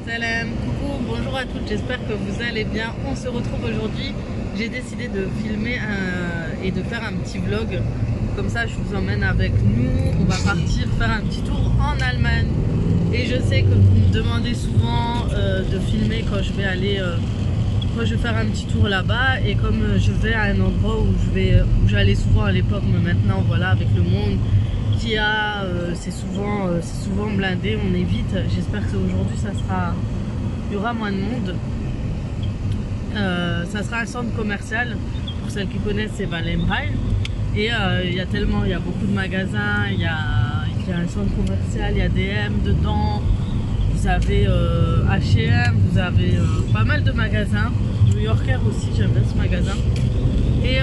Salam, coucou, bonjour à toutes, j'espère que vous allez bien. On se retrouve aujourd'hui. J'ai décidé de filmer et de faire un petit vlog. Comme ça, je vous emmène avec nous. On va partir faire un petit tour en Allemagne. Et je sais que vous me demandez souvent de filmer quand je vais aller, quand je vais faire un petit tour là-bas. Et comme je vais à un endroit où j'allais souvent à l'époque, mais maintenant, voilà, avec le monde qu'il y a, c'est souvent blindé, on évite. J'espère que aujourd'hui il y aura moins de monde. Ça sera un centre commercial, pour celles qui connaissent, c'est Valheimheim. Et il y a beaucoup de magasins, il y a un centre commercial, il y a DM dedans, vous avez H&M, vous avez pas mal de magasins, New Yorker aussi, j'aime bien ce magasin. Et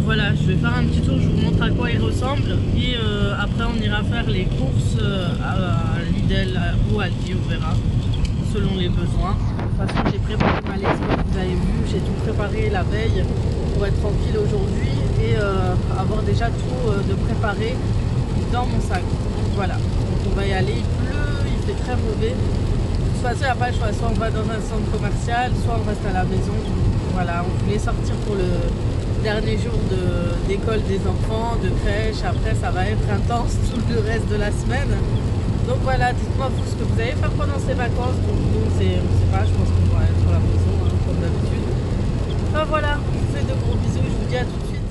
voilà, je vais faire un petit tour, je vous montre à quoi il ressemble. Et après on ira faire les courses à Lidl ou à Aldi, on verra, selon les besoins. De toute façon, j'ai préparé ma liste, comme vous avez vu, j'ai tout préparé la veille pour être tranquille aujourd'hui et avoir déjà tout de préparé dans mon sac. Donc voilà, donc on va y aller, il pleut, il fait très mauvais. De toute façon, il n'y a pas le choix, soit on va dans un centre commercial, soit on reste à la maison. Voilà, on voulait sortir pour le dernier jour d'école des enfants, de crèche. Après, ça va être intense tout le reste de la semaine. Donc voilà, dites-moi vous ce que vous allez faire pendant ces vacances. Donc nous, on sait pas, je pense qu'on va être à la maison, hein, comme d'habitude. Enfin voilà, je vous fais de gros bisous, je vous dis à tout de suite.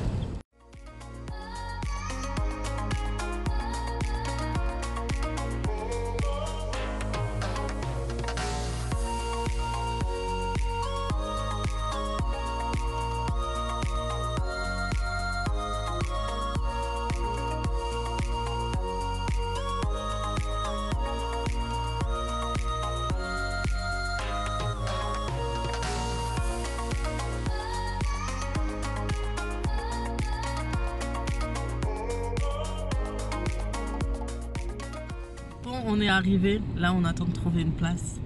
Bon, on est arrivé, là on attend de trouver une place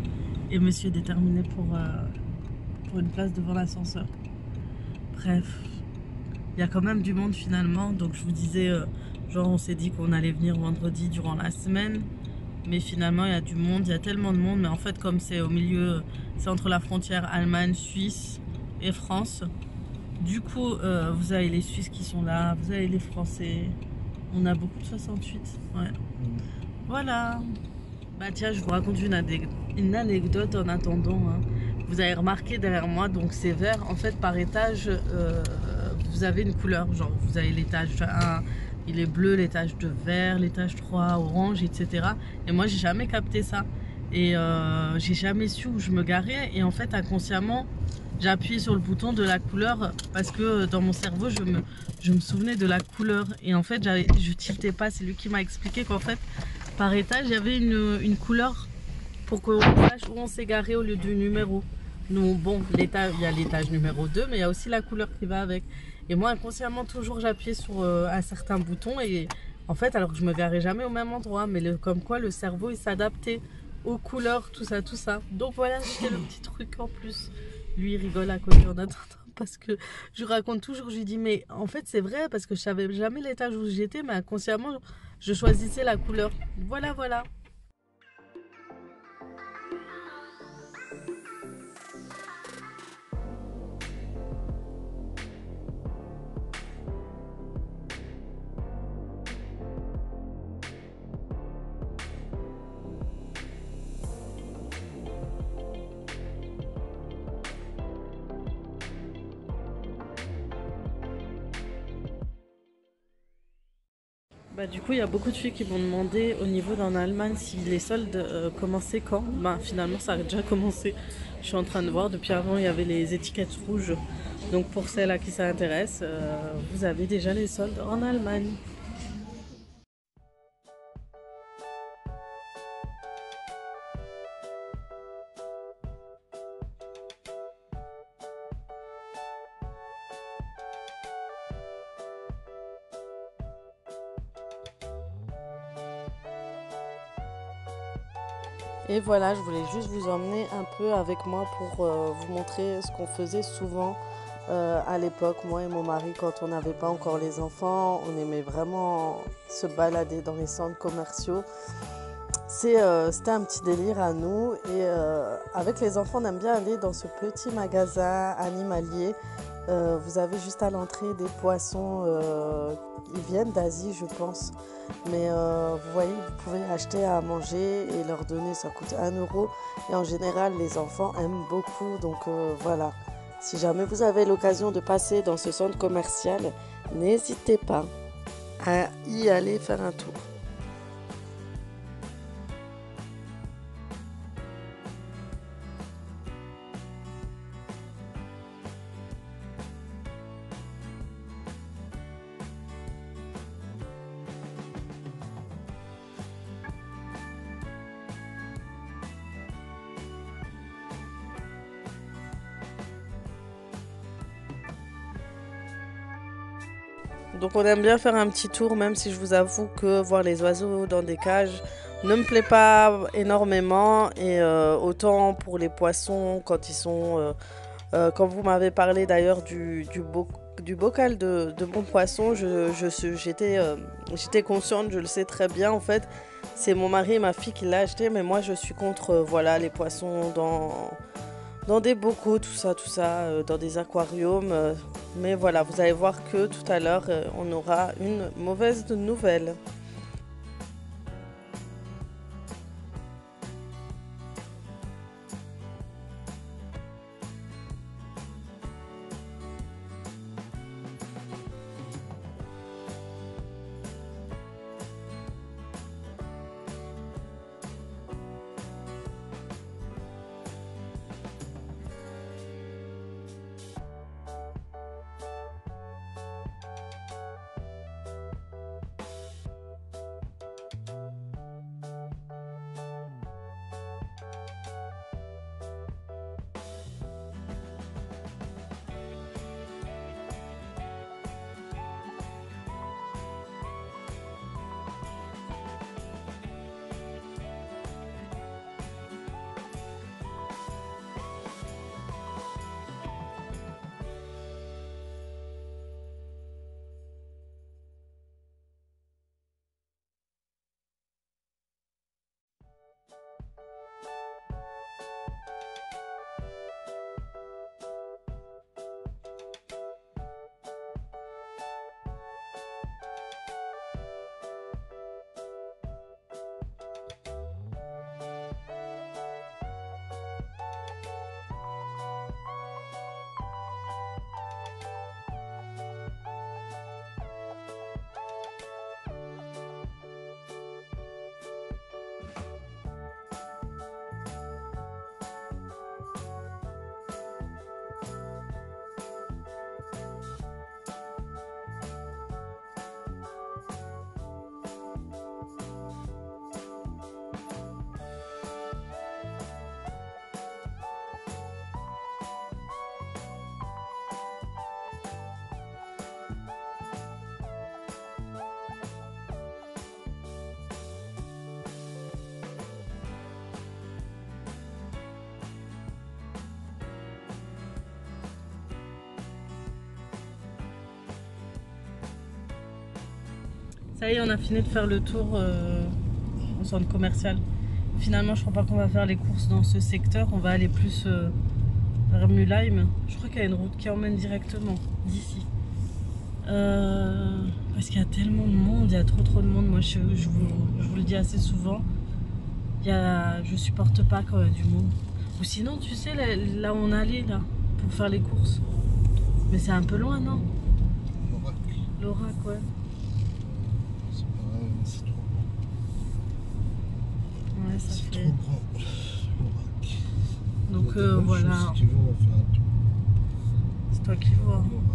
et monsieur est déterminé pour une place devant l'ascenseur. Bref, il y a quand même du monde finalement, donc je vous disais, genre on s'est dit qu'on allait venir vendredi durant la semaine, mais finalement il y a du monde, il y a tellement de monde, mais en fait comme c'est au milieu, c'est entre la frontière Allemagne, Suisse et France, du coup vous avez les Suisses qui sont là, vous avez les Français, on a beaucoup de 68, ouais. Voilà. Bah tiens, je vous raconte une anecdote en attendant, hein. Vous avez remarqué derrière moi, donc c'est vert. En fait, par étage, vous avez une couleur. Genre, vous avez l'étage 1, il est bleu, l'étage 2 vert, l'étage 3 orange, etc. Et moi, j'ai jamais capté ça. Et j'ai jamais su où je me garais. Et en fait, inconsciemment, j'ai appuyé sur le bouton de la couleur parce que dans mon cerveau, je me souvenais de la couleur. Et en fait, je tiltais pas. C'est lui qui m'a expliqué qu'en fait, par étage, il y avait une couleur pour qu'on sache où on s'est garé au lieu du numéro. Nous, bon, il y a l'étage numéro 2, mais il y a aussi la couleur qui va avec. Et moi, inconsciemment, toujours, j'appuyais sur un certain bouton. Et en fait, alors que je me garais jamais au même endroit. Mais comme quoi, le cerveau, il s'adaptait aux couleurs, tout ça, tout ça. Donc voilà, c'était le petit truc en plus. Lui, il rigole à côté en attendant. Parce que je raconte toujours, je lui dis, mais en fait, c'est vrai, parce que je savais jamais l'étage où j'étais, mais inconsciemment, je choisissais la couleur. Voilà, voilà. Bah, du coup, il y a beaucoup de filles qui m'ont demandé au niveau d'en Allemagne si les soldes commençaient quand. Bah, finalement, ça a déjà commencé. Je suis en train de voir. Depuis avant, il y avait les étiquettes rouges. Donc, pour celles à qui ça intéresse, vous avez déjà les soldes en Allemagne. Et voilà, je voulais juste vous emmener un peu avec moi pour vous montrer ce qu'on faisait souvent à l'époque, moi et mon mari, quand on n'avait pas encore les enfants. On aimait vraiment se balader dans les centres commerciaux. C'était un petit délire à nous et avec les enfants, on aime bien aller dans ce petit magasin animalier. Vous avez juste à l'entrée des poissons, ils viennent d'Asie je pense, mais vous voyez, vous pouvez acheter à manger et leur donner, ça coûte 1 € et en général les enfants aiment beaucoup, donc voilà, si jamais vous avez l'occasion de passer dans ce centre commercial, n'hésitez pas à y aller faire un tour. Donc on aime bien faire un petit tour, même si je vous avoue que voir les oiseaux dans des cages ne me plaît pas énormément. Et autant pour les poissons, quand ils sont... quand vous m'avez parlé d'ailleurs du bocal de mon poisson, j'étais consciente, je le sais très bien en fait. C'est mon mari et ma fille qui l'a acheté, mais moi je suis contre voilà, les poissons dans des bocaux, tout ça, dans des aquariums. Mais voilà, vous allez voir que tout à l'heure, on aura une mauvaise nouvelle. Ça y est, on a fini de faire le tour au centre commercial. Finalement, je crois pas qu'on va faire les courses dans ce secteur. On va aller plus vers Mülheim. Je crois qu'il y a une route qui emmène directement d'ici. Parce qu'il y a tellement de monde, il y a trop de monde. Moi, je vous le dis assez souvent. Je supporte pas quand il y a du monde. Ou sinon, tu sais, là où on allait, là, pour faire les courses. Mais c'est un peu loin, non? L'Aurac, ouais. C'est pareil, c'est trop grand. Ouais, ça c'est fait... trop grand. L'Aurac. Donc voilà. Si tu veux, on va faire un tour. C'est toi qui vois. L'Aurac,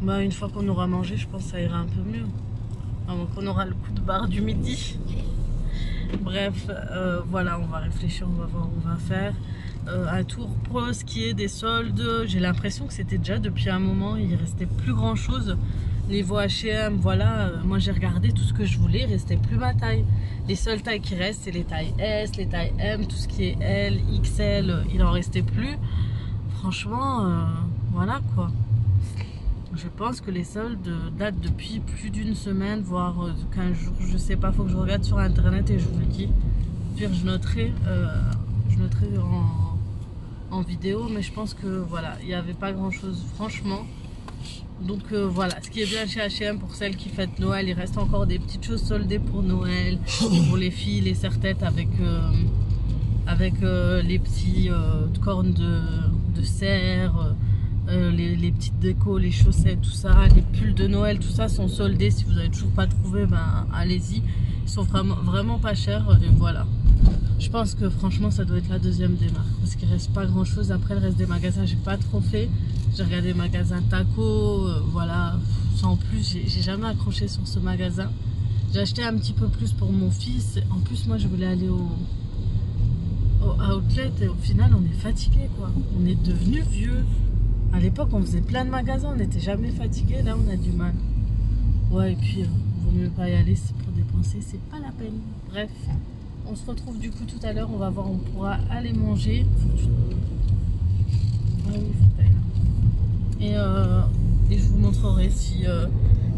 Bah, une fois qu'on aura mangé, je pense que ça ira un peu mieux. Avant qu'on aura le coup de barre du midi. Bref, voilà, on va réfléchir, on va voir où on va faire. Un tour pour ce qui est des soldes, j'ai l'impression que c'était déjà depuis un moment, il restait plus grand chose. Niveau H&M, voilà, moi j'ai regardé tout ce que je voulais, il restait plus ma taille. Les seules tailles qui restent, c'est les tailles S, les tailles M, tout ce qui est L, XL, il en restait plus. Franchement, voilà quoi. Je pense que les soldes datent depuis plus d'une semaine, voire 15 jours, je sais pas, faut que je regarde sur internet et je vous le dis. Puis je je noterai en vidéo, mais je pense que voilà, il n'y avait pas grand chose franchement. Donc voilà, ce qui est bien chez H&M pour celles qui fêtent Noël, il reste encore des petites choses soldées pour Noël, pour les filles, les serre-têtes avec les petits cornes de cerf, les petites décos, les chaussettes, tout ça, les pulls de Noël, tout ça sont soldés. Si vous n'avez toujours pas trouvé, ben allez-y, ils sont vraiment pas chers et voilà. Je pense que franchement ça doit être la deuxième démarque parce qu'il reste pas grand chose. Après le reste des magasins j'ai pas trop fait, j'ai regardé les magasins taco, voilà, sans plus, j'ai jamais accroché sur ce magasin. J'ai acheté un petit peu plus pour mon fils, en plus moi je voulais aller au outlet et au final on est fatigué quoi, on est devenu vieux. À l'époque on faisait plein de magasins, on n'était jamais fatigué, là on a du mal. Ouais et puis vaut mieux pas y aller pour dépenser, c'est pas la peine. Bref. On se retrouve du coup tout à l'heure, on va voir, on pourra aller manger. Et je vous montrerai s'il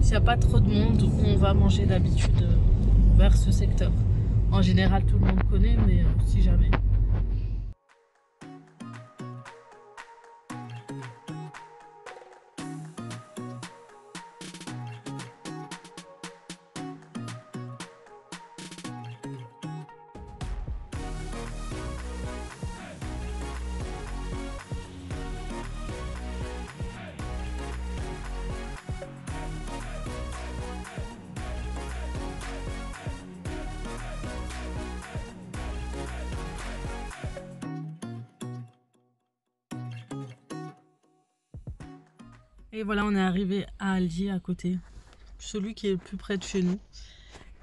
n'y a pas trop de monde, on va manger d'habitude vers ce secteur. En général tout le monde connaît, mais si jamais. Et voilà, on est arrivé à Aldi à côté, celui qui est le plus près de chez nous.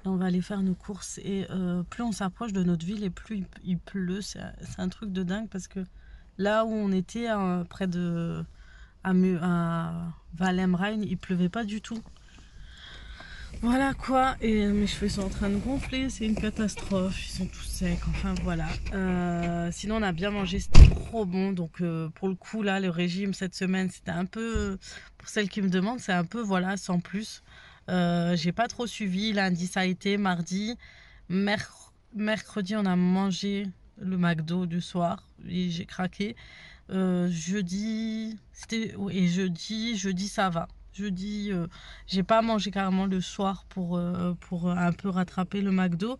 Là, on va aller faire nos courses et plus on s'approche de notre ville et plus il pleut. C'est un truc de dingue parce que là où on était près de à Valheim-Rhein, il pleuvait pas du tout. Voilà quoi, et mes cheveux sont en train de gonfler, c'est une catastrophe, ils sont tous secs, enfin voilà. Sinon on a bien mangé, c'était trop bon, donc pour le coup là, le régime cette semaine, c'était un peu, pour celles qui me demandent, c'est un peu voilà, sans plus. J'ai pas trop suivi, lundi ça a été, mardi, mercredi on a mangé le McDo du soir, et j'ai craqué. Jeudi, et jeudi ça va. Jeudi, j'ai pas mangé carrément le soir pour un peu rattraper le McDo.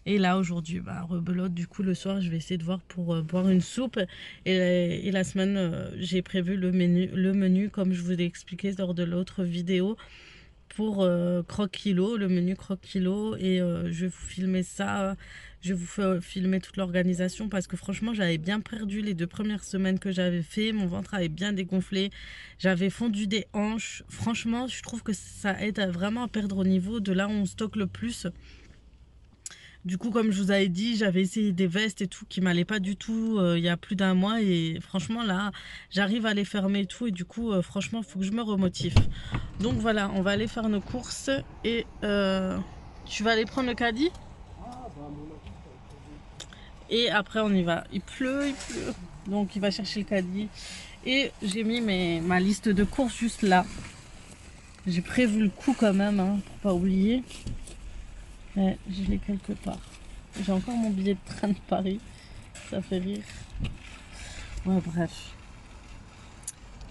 Et là aujourd'hui, bah, rebelote, du coup le soir je vais essayer de voir pour boire une soupe. Et la semaine, j'ai prévu le menu comme je vous ai expliqué lors de l'autre vidéo. Pour Croque Kilo, le menu Croque Kilo, et je vais vous filmer ça, je vais vous filmer toute l'organisation parce que franchement j'avais bien perdu les 2 premières semaines que j'avais fait, mon ventre avait bien dégonflé, j'avais fondu des hanches, franchement je trouve que ça aide vraiment à perdre au niveau de là où on stocke le plus. Du coup, comme je vous avais dit, j'avais essayé des vestes et tout qui m'allaient pas du tout il y a plus d'1 mois. Et franchement, là, j'arrive à les fermer et tout. Et du coup, franchement, il faut que je me remotive. Donc voilà, on va aller faire nos courses. Et tu vas aller prendre le caddie? Et après, on y va. Il pleut, il pleut. Donc, il va chercher le caddie. Et j'ai mis ma liste de courses juste là. J'ai prévu le coup quand même, hein, pour pas oublier. Ouais, je l'ai quelque part. J'ai encore mon billet de train de Paris. Ça fait rire. Ouais, bref.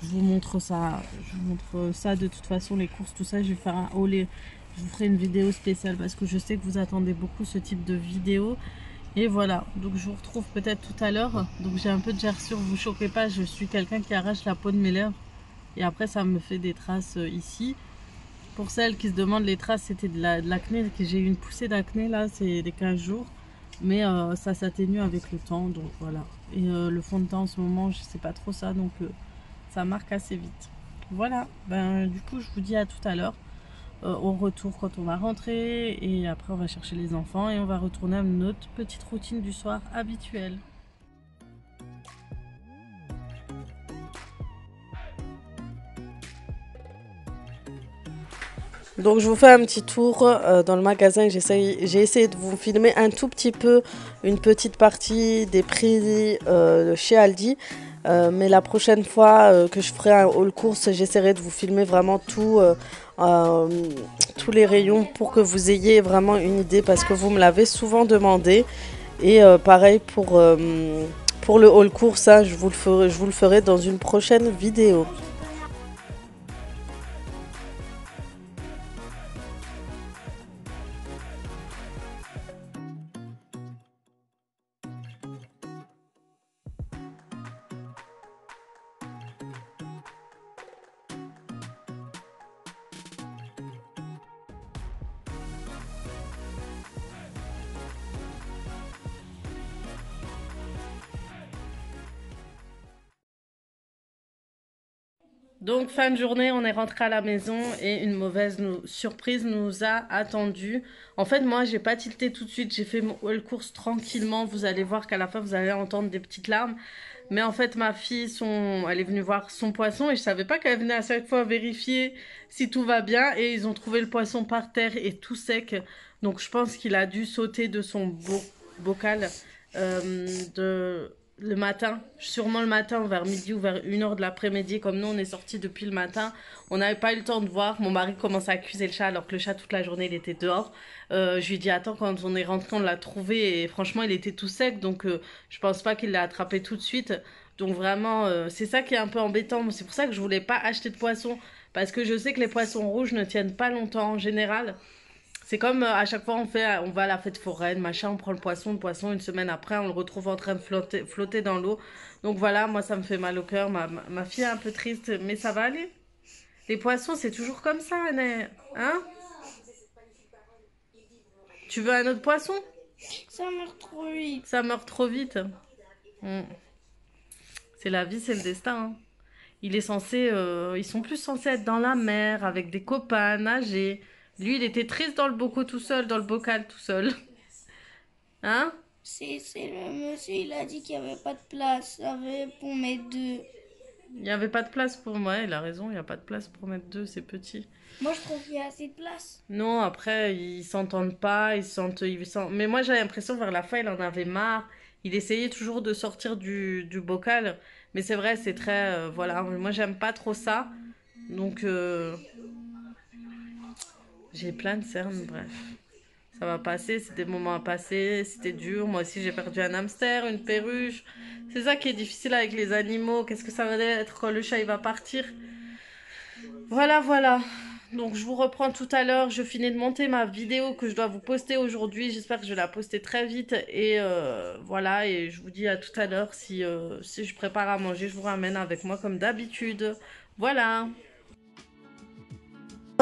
Je vous montre ça. Je vous montre ça de toute façon, les courses, tout ça. Je vais faire un haul. Je vous ferai une vidéo spéciale parce que je sais que vous attendez beaucoup ce type de vidéo. Et voilà. Donc je vous retrouve peut-être tout à l'heure. Donc j'ai un peu de gerçure. Vous choquez pas. Je suis quelqu'un qui arrache la peau de mes lèvres. Et après ça me fait des traces ici. Pour celles qui se demandent, les traces, c'était de l'acné. J'ai eu une poussée d'acné là, c'est des 15 jours. Mais ça s'atténue avec le temps, donc voilà. Et le fond de teint en ce moment, je sais pas trop ça, donc ça marque assez vite. Voilà, ben, du coup, je vous dis à tout à l'heure. Au retour quand on va rentrer. Et après, on va chercher les enfants et on va retourner à notre petite routine du soir habituelle. Donc je vous fais un petit tour dans le magasin. J'ai essayé de vous filmer un tout petit peu une petite partie des prix chez Aldi. Mais la prochaine fois que je ferai un haul course, j'essaierai de vous filmer vraiment tous les rayons pour que vous ayez vraiment une idée parce que vous me l'avez souvent demandé. Et pareil pour le haul course, hein, je vous le ferai dans une prochaine vidéo. Donc fin de journée, on est rentré à la maison et une mauvaise surprise nous a attendu. En fait, moi, j'ai pas tilté tout de suite. J'ai fait mon haul course tranquillement. Vous allez voir qu'à la fin, vous allez entendre des petites larmes. Mais en fait, ma fille, elle est venue voir son poisson et je savais pas qu'elle venait à chaque fois vérifier si tout va bien. Et ils ont trouvé le poisson par terre et tout sec. Donc je pense qu'il a dû sauter de son bocal le matin, sûrement le matin vers midi ou vers 1h de l'après-midi. Comme nous on est sortis depuis le matin, on n'avait pas eu le temps de voir. Mon mari commence à accuser le chat alors que le chat toute la journée il était dehors. Je lui dis attends, quand on est rentré on l'a trouvé et franchement il était tout sec, donc je pense pas qu'il l'a attrapé tout de suite. Donc vraiment c'est ça qui est un peu embêtant. C'est pour ça que je voulais pas acheter de poisson, parce que je sais que les poissons rouges ne tiennent pas longtemps en général. C'est comme à chaque fois on va à la fête foraine, machin, on prend le poisson, une semaine après, on le retrouve en train de flotter dans l'eau. Donc voilà, moi ça me fait mal au cœur, ma fille est un peu triste, mais ça va aller. Les poissons, c'est toujours comme ça, hein? Tu veux un autre poisson? Ça meurt trop vite. Ça meurt trop vite. C'est la vie, c'est le destin, hein. Ils sont plus censés être dans la mer, avec des copains, nager. Lui, il était triste dans le bocal tout seul. Hein? C'est le monsieur, il a dit qu'il n'y avait pas de place. Il y avait pour mettre 2. Il n'y avait pas de place pour moi, il a raison, il n'y a pas de place pour mettre 2, c'est petit. Moi, je trouve qu'il y a assez de place. Non, après, ils s'entendent pas, mais moi, j'ai l'impression, vers la fin, il en avait marre. Il essayait toujours de sortir du bocal. Mais c'est vrai, c'est très... voilà, moi, j'aime pas trop ça. Donc... j'ai plein de cernes, bref. Ça va passer, c'est des moments à passer, c'était dur. Moi aussi, j'ai perdu un hamster, une perruche. C'est ça qui est difficile avec les animaux. Qu'est-ce que ça va être quand le chat il va partir? Voilà. Donc, je vous reprends tout à l'heure. Je finis de monter ma vidéo que je dois vous poster aujourd'hui. J'espère que je vais la poster très vite. Et voilà, et je vous dis à tout à l'heure. Si je prépare à manger, je vous ramène avec moi comme d'habitude. Voilà.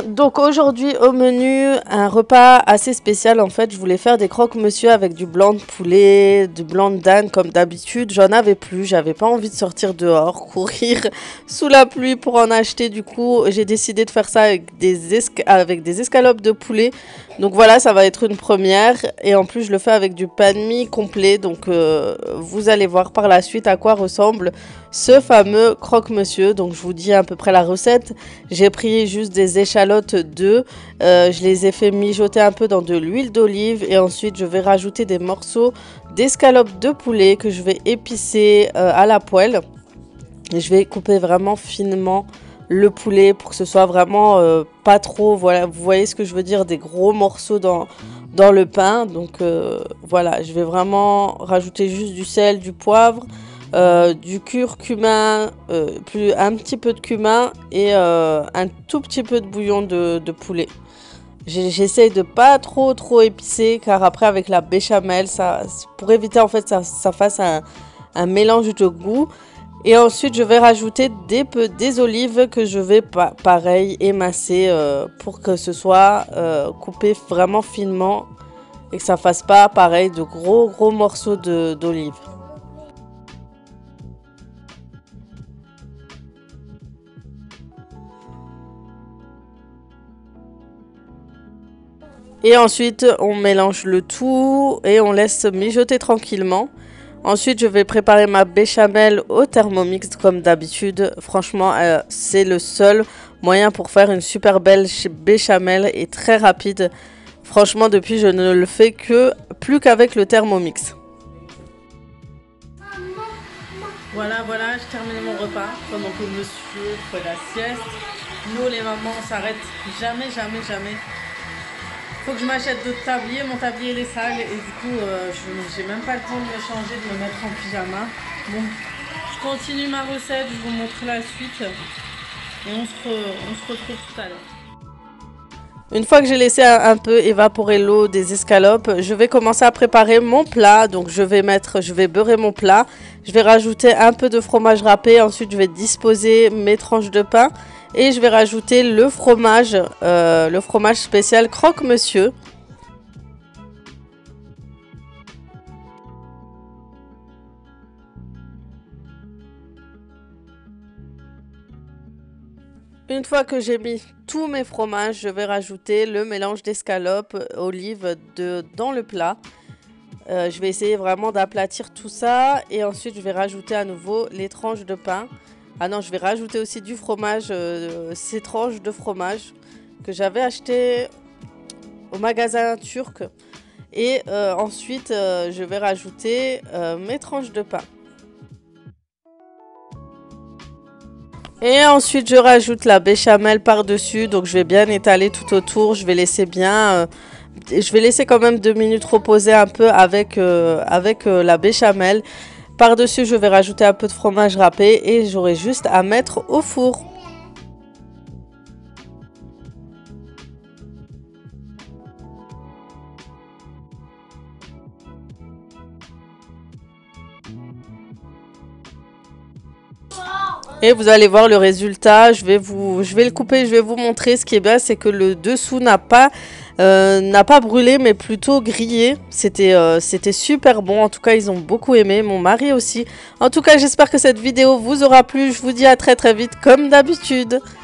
Donc aujourd'hui au menu, un repas assez spécial. En fait, je voulais faire des croque-monsieur avec du blanc de poulet, du blanc d'âne comme d'habitude. J'en avais plus, j'avais pas envie de sortir dehors, courir sous la pluie pour en acheter. Du coup, j'ai décidé de faire ça avec des escalopes de poulet. Donc voilà, ça va être une première. Et en plus, je le fais avec du pain de mie complet. Donc vous allez voir par la suite à quoi ressemble ce fameux croque-monsieur. Donc je vous dis à peu près la recette. J'ai pris juste des échalotes d'œufs. Je les ai fait mijoter un peu dans de l'huile d'olive. Et ensuite, je vais rajouter des morceaux d'escalopes de poulet que je vais épicer à la poêle. Et je vais couper vraiment finement le poulet pour que ce soit vraiment pas trop, voilà, vous voyez ce que je veux dire, des gros morceaux dans le pain. Donc voilà, je vais vraiment rajouter juste du sel, du poivre, du curcuma, un petit peu de cumin et un tout petit peu de bouillon de poulet. J'essaye de pas trop épicer, car après avec la béchamel, pour éviter en fait ça fasse un mélange de goût. Et ensuite, je vais rajouter des olives que je vais pareil émasser pour que ce soit coupé vraiment finement et que ça fasse pas pareil de gros morceaux d'olives. Et ensuite, on mélange le tout et on laisse mijoter tranquillement. Ensuite, je vais préparer ma béchamel au Thermomix comme d'habitude. Franchement, c'est le seul moyen pour faire une super belle béchamel et très rapide. Franchement, depuis, je ne le fais plus qu'avec le Thermomix. Voilà, je termine mon repas pendant que monsieur fait la sieste. Nous, les mamans, on s'arrête jamais. Faut que je m'achète d'autres tabliers. Mon tablier il est sale et du coup, j'ai même pas le temps de me changer, de me mettre en pyjama. Bon, je continue ma recette, je vous montre la suite et on se retrouve tout à l'heure. Une fois que j'ai laissé un peu évaporer l'eau des escalopes, je vais commencer à préparer mon plat. Donc je vais beurrer mon plat. Je vais rajouter un peu de fromage râpé. Ensuite, je vais disposer mes tranches de pain. Et je vais rajouter le fromage spécial Croque-Monsieur. Une fois que j'ai mis tous mes fromages, je vais rajouter le mélange d'escalope, olive dans le plat. Je vais essayer vraiment d'aplatir tout ça et ensuite je vais rajouter à nouveau les tranches de pain. Ah non, je vais rajouter aussi du fromage, ces tranches de fromage que j'avais acheté au magasin turc. Et ensuite, je vais rajouter mes tranches de pain. Et ensuite, je rajoute la béchamel par-dessus. Donc, je vais bien étaler tout autour. Je vais laisser quand même 2 minutes reposer un peu avec la béchamel. Par-dessus, je vais rajouter un peu de fromage râpé et j'aurai juste à mettre au four. Et vous allez voir le résultat. Je vais le couper, je vais vous montrer. Ce qui est bien, c'est que le dessous n'a pas brûlé, mais plutôt grillé. C'était super bon. En tout cas, ils ont beaucoup aimé. Mon mari aussi. En tout cas, j'espère que cette vidéo vous aura plu. Je vous dis à très très vite, comme d'habitude.